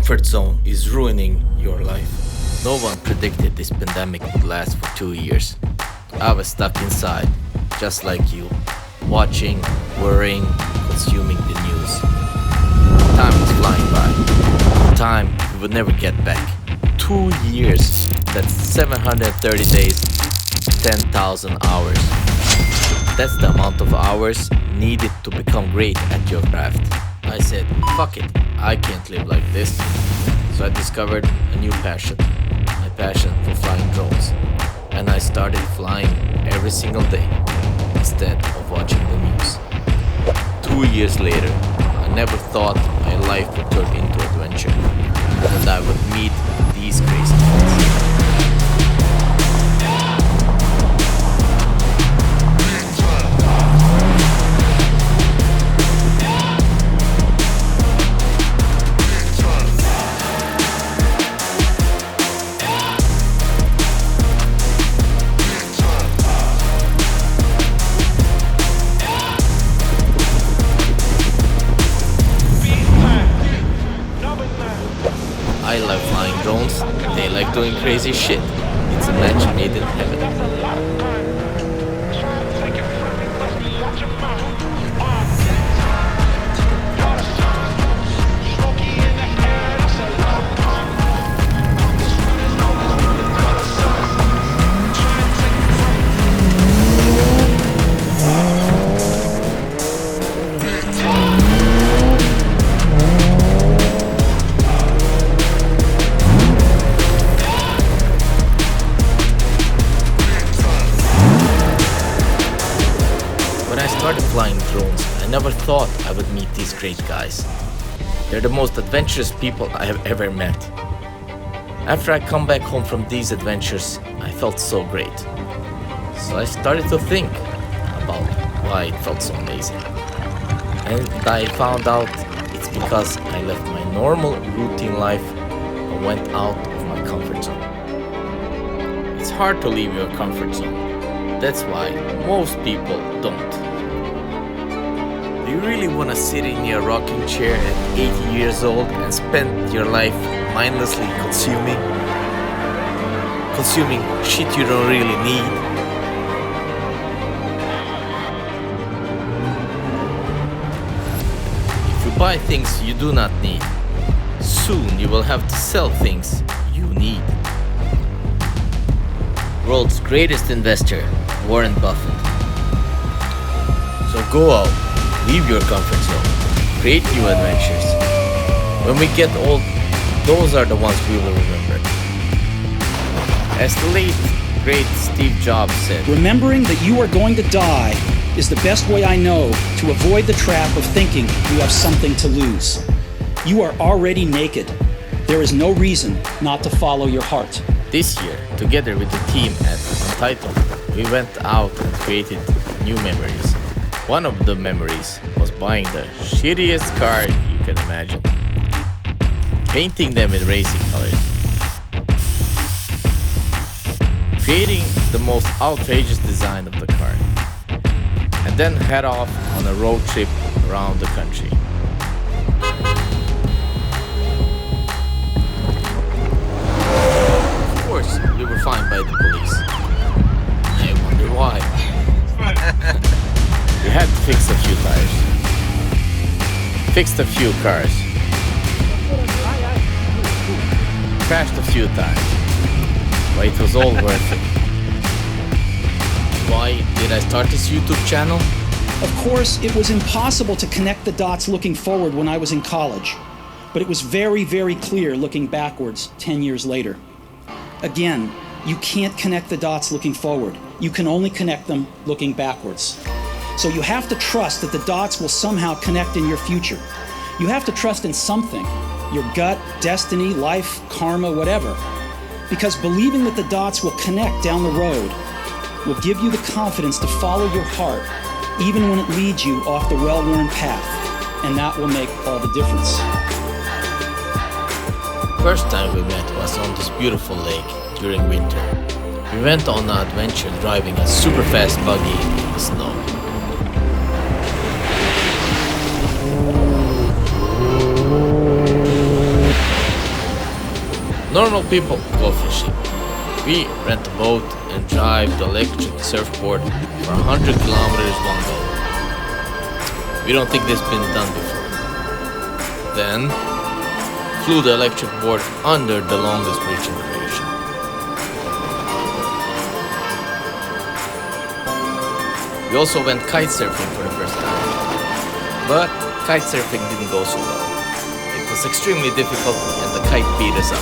comfort zone is ruining your life. No one predicted this pandemic would last for 2 years. I was stuck inside, just like you, watching, worrying, consuming the news. Time was flying by. Time we would never get back. 2 years, that's 730 days, 10,000 hours. That's the amount of hours needed to become great at your craft. I said, fuck it, I can't live like this. So I discovered a new passion, my passion for flying drones. And I started flying every single day, instead of watching the news. 2 years later, I never thought my life would turn into adventure, and I would meet these crazy kids. I love flying drones, they like doing crazy shit. It's a match made in heaven. When I started flying drones, I never thought I would meet these great guys. They're the most adventurous people I have ever met. After I come back home from these adventures, I felt so great. So I started to think about why it felt so amazing. And I found out it's because I left my normal routine life and went out of my comfort zone. It's hard to leave your comfort zone. That's why most people don't. Do you really want to sit in your rocking chair at 80 years old and spend your life mindlessly consuming shit you don't really need? If you buy things you do not need, soon you will have to sell things you need. World's greatest investor, Warren Buffett. So go out, leave your comfort zone, create new adventures. When we get old, those are the ones we will remember. As the late, great Steve Jobs said, remembering that you are going to die is the best way I know to avoid the trap of thinking you have something to lose. You are already naked. There is no reason not to follow your heart. This year, together with the team at Untitled, we went out and created new memories. One of the memories was buying the shittiest car you can imagine, painting them in racing colors, creating the most outrageous design of the car, and then head off on a road trip around the country. We were fined by the police. I wonder why. We had to fix a few tires. Fixed a few cars. Crashed a few times. But it was all worth it. Why did I start this YouTube channel? Of course, it was impossible to connect the dots looking forward when I was in college. But it was very, very clear looking backwards 10 years later. Again, you can't connect the dots looking forward. You can only connect them looking backwards. So you have to trust that the dots will somehow connect in your future. You have to trust in something, your gut, destiny, life, karma, whatever. Because believing that the dots will connect down the road will give you the confidence to follow your heart, even when it leads you off the well-worn path. And that will make all the difference. First time we met was on this beautiful lake during winter. We went on an adventure driving a super fast buggy in the snow. Normal people go fishing. We rent a boat and drive the electric surfboard for 100 kilometers one way. We don't think this has been done before. Then, flew the electric board under the longest bridge in creation. We also went kite surfing for the first time. But kite surfing didn't go so well. It was extremely difficult and the kite beat us up.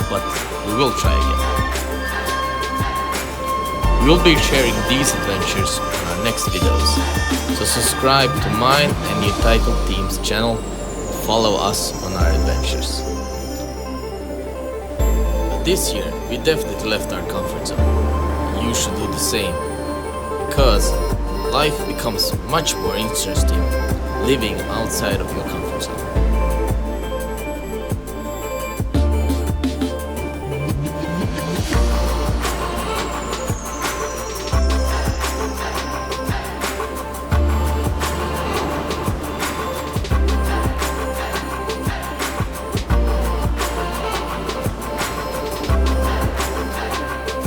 But we will try again. We will be sharing these adventures on our next videos. So subscribe to mine and your title team's channel. Follow us on our adventures. But this year, we definitely left our comfort zone. You should do the same. Because life becomes much more interesting living outside of your comfort zone.